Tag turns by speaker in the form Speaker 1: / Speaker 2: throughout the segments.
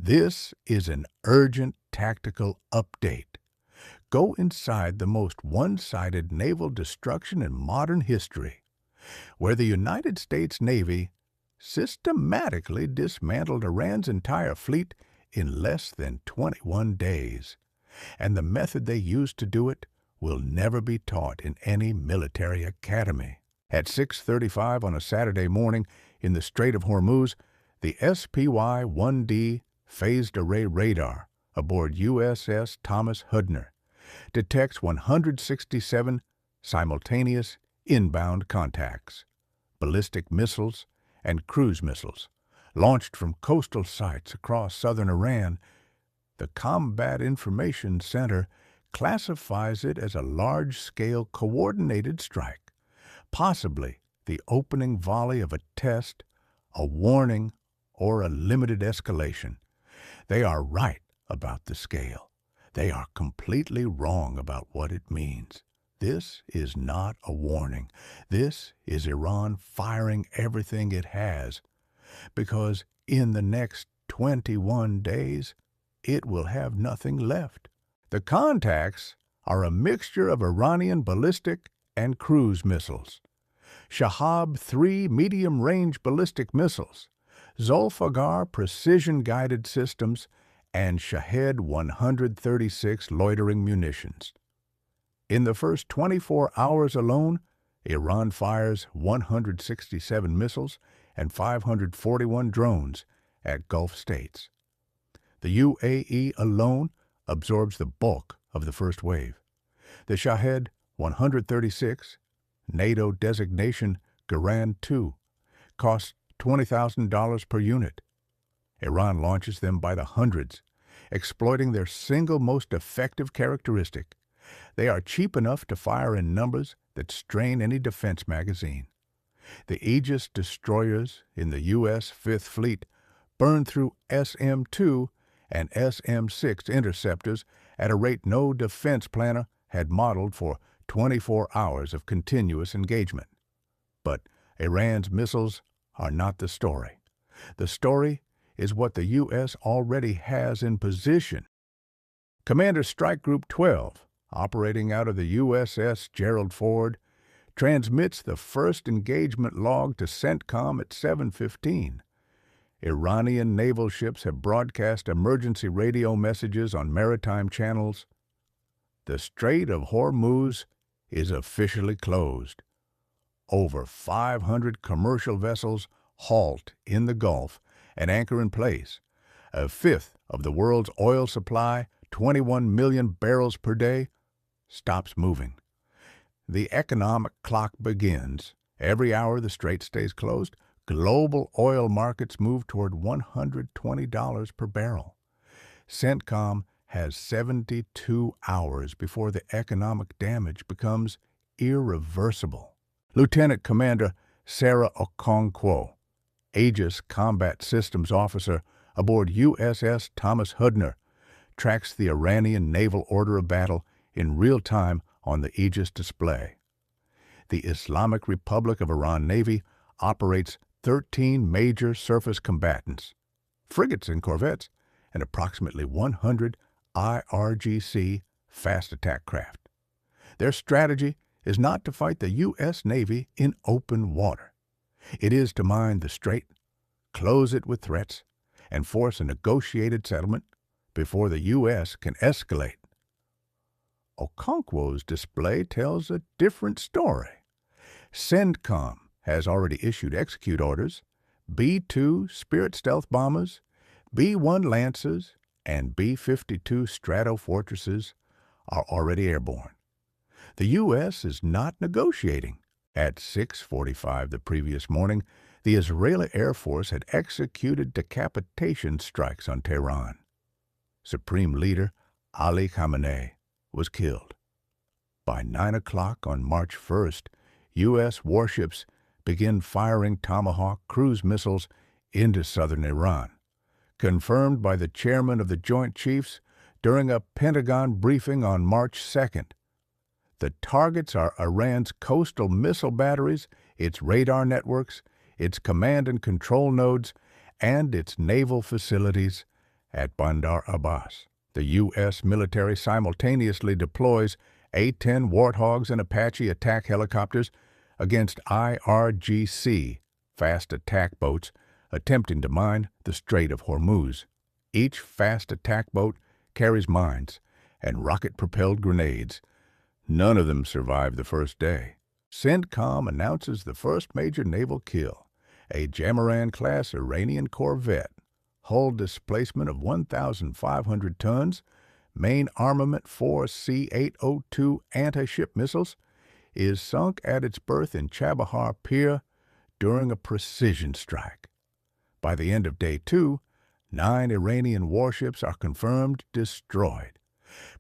Speaker 1: This is an urgent tactical update. Go inside the most one-sided naval destruction in modern history, where the United States Navy systematically dismantled Iran's entire fleet in less than 21 days. And the method they used to do it will never be taught in any military academy. At 6:35 on a Saturday morning in the Strait of Hormuz, the SPY-1D phased array radar aboard USS Thomas Hudner detects 167 simultaneous inbound contacts, ballistic missiles and cruise missiles, launched from coastal sites across southern Iran. The Combat Information Center classifies it as a large-scale coordinated strike, possibly the opening volley of a test, a warning, or a limited escalation. They are right about the scale. They are completely wrong about what it means. This is not a warning. This is Iran firing everything it has, because in the next 21 days, it will have nothing left. The contacts are a mixture of Iranian ballistic and cruise missiles, Shahed 3 medium-range ballistic missiles, Zulfiqar precision-guided systems, and Shahed 136 loitering munitions. In the first 24 hours alone, Iran fires 167 missiles and 541 drones at Gulf states. The UAE alone absorbs the bulk of the first wave. The Shahed 136, NATO designation Garand 2, costs $20,000 per unit. Iran launches them by the hundreds, exploiting their single most effective characteristic. They are cheap enough to fire in numbers that strain any defense magazine. The Aegis destroyers in the U.S. Fifth Fleet burn through SM-2 and SM-6 interceptors at a rate no defense planner had modeled for 24 hours of continuous engagement. But Iran's missiles are not the story. The story is what the U.S. already has in position. Commander Strike Group 12, operating out of the USS Gerald Ford, transmits the first engagement log to CENTCOM at 7:15. Iranian naval ships have broadcast emergency radio messages on maritime channels. The Strait of Hormuz is officially closed. Over 500 commercial vessels halt in the Gulf and anchor in place. A fifth of the world's oil supply, 21 million barrels per day, stops moving. The economic clock begins. Every hour the strait stays closed, global oil markets move toward $120 per barrel. CENTCOM has 72 hours before the economic damage becomes irreversible. Lieutenant Commander Sarah Okonkwo, Aegis Combat Systems Officer aboard USS Thomas Hudner, tracks the Iranian naval order of battle in real time on the Aegis display. The Islamic Republic of Iran Navy operates 13 major surface combatants, frigates and corvettes, and approximately 100 IRGC fast attack craft. Their strategy is not to fight the U.S. Navy in open water. It is to mine the strait, close it with threats, and force a negotiated settlement before the U.S. can escalate. Okonkwo's display tells a different story. CENTCOM has already issued execute orders. B-2 Spirit stealth bombers, B-1 Lancers, and B-52 Stratofortresses are already airborne. The U.S. is not negotiating. At 6:45 the previous morning, the Israeli Air Force had executed decapitation strikes on Tehran. Supreme Leader Ali Khamenei was killed. By 9 o'clock on March 1st, U.S. warships begin firing Tomahawk cruise missiles into southern Iran, confirmed by the chairman of the Joint Chiefs during a Pentagon briefing on March 2nd. The targets are Iran's coastal missile batteries, its radar networks, its command and control nodes, and its naval facilities At Bandar Abbas, the U.S. military simultaneously deploys A-10 Warthogs and Apache attack helicopters against IRGC fast attack boats attempting to mine the Strait of Hormuz. Each fast attack boat carries mines and rocket-propelled grenades. None of them survived the first day. CENTCOM announces the first major naval kill, a Jamaran-class Iranian corvette. Hull displacement of 1,500 tons, main armament 4 C-802 anti-ship missiles, is sunk at its berth in Chabahar Pier during a precision strike. By the end of Day 2, 9 Iranian warships are confirmed destroyed.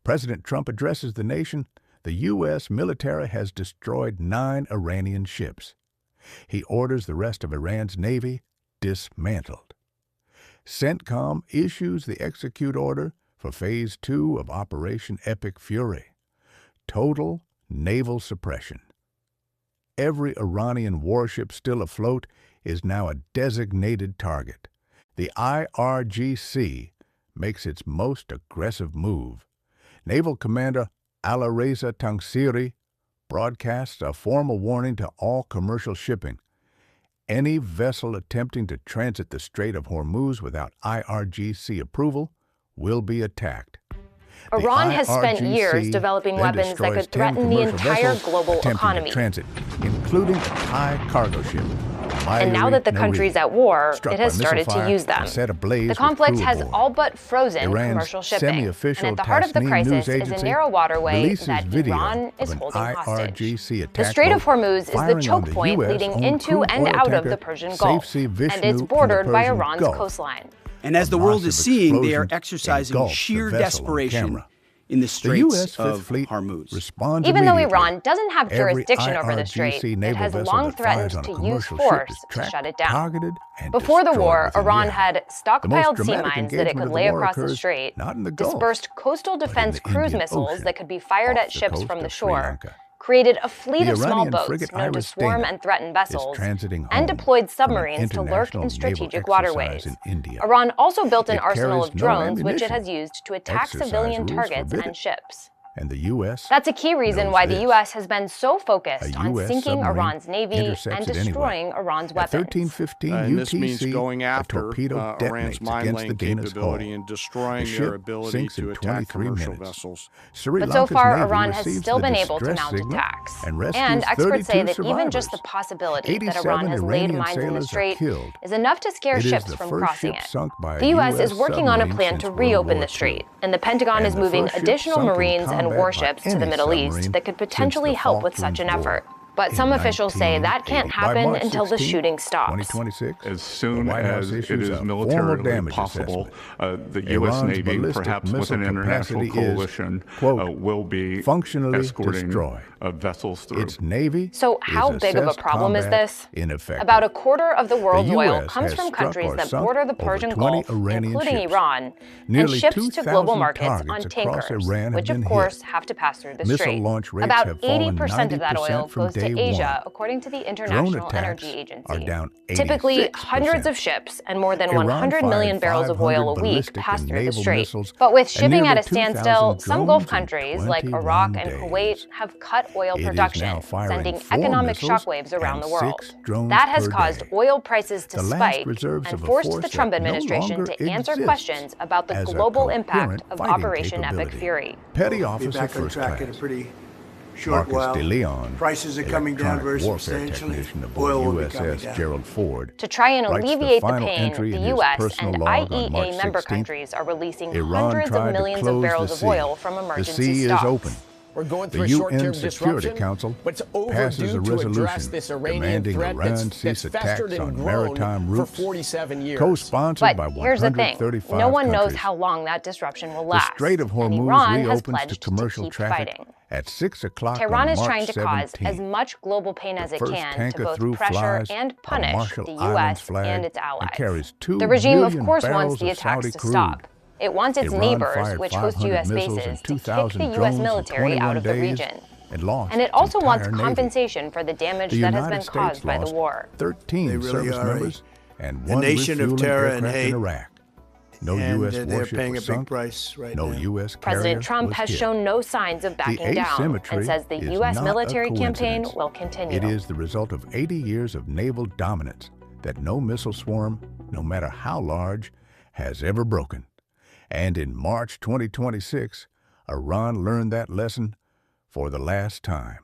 Speaker 1: President Trump addresses the nation. The U.S. military has destroyed 9 Iranian ships. He orders the rest of Iran's navy dismantled. CENTCOM issues the execute order for Phase 2 of Operation Epic Fury. Total naval suppression. Every Iranian warship still afloat is now a designated target. The IRGC makes its most aggressive move. Naval Commander Alireza Tangsiri broadcasts a formal warning to all commercial shipping. Any vessel attempting to transit the Strait of Hormuz without IRGC approval will be attacked.
Speaker 2: Iran has spent years developing weapons that could threaten the entire global economy.
Speaker 1: Transit, including a Thai cargo ship.
Speaker 2: And now that the country's at war, it has started to use them. The conflict has all but frozen commercial shipping. And at the heart of the crisis is a narrow waterway that Iran is holding hostage. The Strait of Hormuz is the choke point leading into and out of the Persian Gulf, and it's bordered by Iran's coastline.
Speaker 3: And as the world is seeing, they are exercising sheer desperation in the Straits of Hormuz.
Speaker 2: Even though Iran doesn't have jurisdiction over the strait, it has long threatened to use force to shut it down. Before the war, Iran had stockpiled sea mines that it could lay across the strait, dispersed coastal defense cruise missiles that could be fired at ships from the shore, created a fleet of small boats known to swarm and threaten vessels, and deployed submarines to lurk in strategic waterways. Iran also built an arsenal of drones, which it has used to attack civilian targets and ships.
Speaker 1: And the U.S.
Speaker 2: That's a key reason why the U.S. has been so focused on sinking Iran's navy and destroying Iran's weapons.
Speaker 1: At 13:15
Speaker 4: and this means
Speaker 1: UTC,
Speaker 4: going after
Speaker 1: torpedo
Speaker 4: Iran's mine-laying capability and destroying their ability to attack commercial vessels.
Speaker 2: But so far, Iran has still been able to mount attacks. And experts say that even just the possibility that Iran has laid mines in the strait is enough to scare ships from crossing it. The U.S. is working on a plan to reopen the strait, and the Pentagon is moving additional Marines and warships to the Middle East that could potentially help with such an effort. But some officials say that can't happen until the shooting stops.
Speaker 5: As soon as it is militarily possible, the U.S. Navy, perhaps with an international coalition, will be escorting vessels through.
Speaker 1: Its navy
Speaker 2: so how big of a problem is this? About a quarter of the world's oil comes from countries that border the Persian Gulf, including Iran, and ships to global markets on tankers, which of course have to pass through the strait. About 80% of that oil goes to Asia, according to the International Energy Agency. Typically, hundreds of ships and more than 100 million barrels of oil a week pass through the strait. But with shipping at a standstill, some Gulf countries like Iraq and Kuwait have cut oil production, sending economic shockwaves around the world. That has caused oil prices to spike and forced the Trump administration to answer questions about the global impact of Operation Epic Fury.
Speaker 1: Petty Officer First Class
Speaker 6: short while.
Speaker 1: De Leon,
Speaker 6: prices are coming down very substantially.
Speaker 1: Oil USS Gerald Ford.
Speaker 2: To try and alleviate the pain, the U.S. and IEA member countries are releasing hundreds of millions of barrels of oil from emergency stocks.
Speaker 1: The sea is open.
Speaker 7: We're going through
Speaker 1: the
Speaker 7: a short-term
Speaker 1: UN Security Council
Speaker 7: but it's
Speaker 1: passes a resolution
Speaker 7: this Iranian
Speaker 1: demanding
Speaker 7: threat
Speaker 1: Iran
Speaker 7: that's
Speaker 1: cease attacks
Speaker 7: festered and
Speaker 1: on
Speaker 7: grown
Speaker 1: maritime routes,
Speaker 7: for 47 years.
Speaker 1: co-sponsored by 135
Speaker 2: here's the thing. No one knows
Speaker 1: countries.
Speaker 2: how long that disruption will last.
Speaker 1: The Strait of Hormuz
Speaker 2: and Iran has
Speaker 1: reopens
Speaker 2: pledged
Speaker 1: to commercial
Speaker 2: keep
Speaker 1: traffic
Speaker 2: fighting.
Speaker 1: at 6 o'clock
Speaker 2: Tehran
Speaker 1: on
Speaker 2: is
Speaker 1: March
Speaker 2: trying to cause
Speaker 1: 17th.
Speaker 2: as much global pain as it
Speaker 1: First
Speaker 2: can to
Speaker 1: tanker
Speaker 2: both
Speaker 1: through
Speaker 2: pressure
Speaker 1: flies
Speaker 2: and
Speaker 1: a
Speaker 2: punish
Speaker 1: Marshall
Speaker 2: the
Speaker 1: Islands
Speaker 2: U.S.
Speaker 1: flag
Speaker 2: and its allies.
Speaker 1: carries 2
Speaker 2: The regime, of
Speaker 1: million
Speaker 2: course,
Speaker 1: barrels
Speaker 2: wants the
Speaker 1: of
Speaker 2: attacks
Speaker 1: Saudi
Speaker 2: to
Speaker 1: crude.
Speaker 2: stop. It wants its
Speaker 1: Iran
Speaker 2: neighbors,
Speaker 1: fired
Speaker 2: which host
Speaker 1: 500
Speaker 2: U.S.
Speaker 1: missiles
Speaker 2: bases,
Speaker 1: and
Speaker 2: to kick
Speaker 1: 2,000
Speaker 2: the U.S.
Speaker 1: drones in
Speaker 2: military out of the
Speaker 1: 21 days
Speaker 2: region.
Speaker 1: And lost
Speaker 2: And it also
Speaker 1: its
Speaker 2: wants
Speaker 1: entire
Speaker 2: compensation for the damage that has been caused by the war.
Speaker 1: 13
Speaker 6: They really
Speaker 1: service
Speaker 6: are
Speaker 1: members and
Speaker 6: a
Speaker 1: 1
Speaker 6: nation of
Speaker 1: refueling
Speaker 6: terror and
Speaker 1: aircraft
Speaker 6: hate.
Speaker 1: in Iraq. No U.S. warship
Speaker 6: paying
Speaker 1: was
Speaker 6: a big
Speaker 1: sunk.
Speaker 6: price right
Speaker 1: No
Speaker 6: now.
Speaker 1: U.S. carrier
Speaker 2: President Trump
Speaker 1: was
Speaker 2: has
Speaker 1: hit.
Speaker 2: shown no signs of backing down and says the U.S. military campaign will continue.
Speaker 1: It is the result of 80 years of naval dominance that no missile swarm, no matter how large, has ever broken. And in March 2026, Iran learned that lesson for the last time.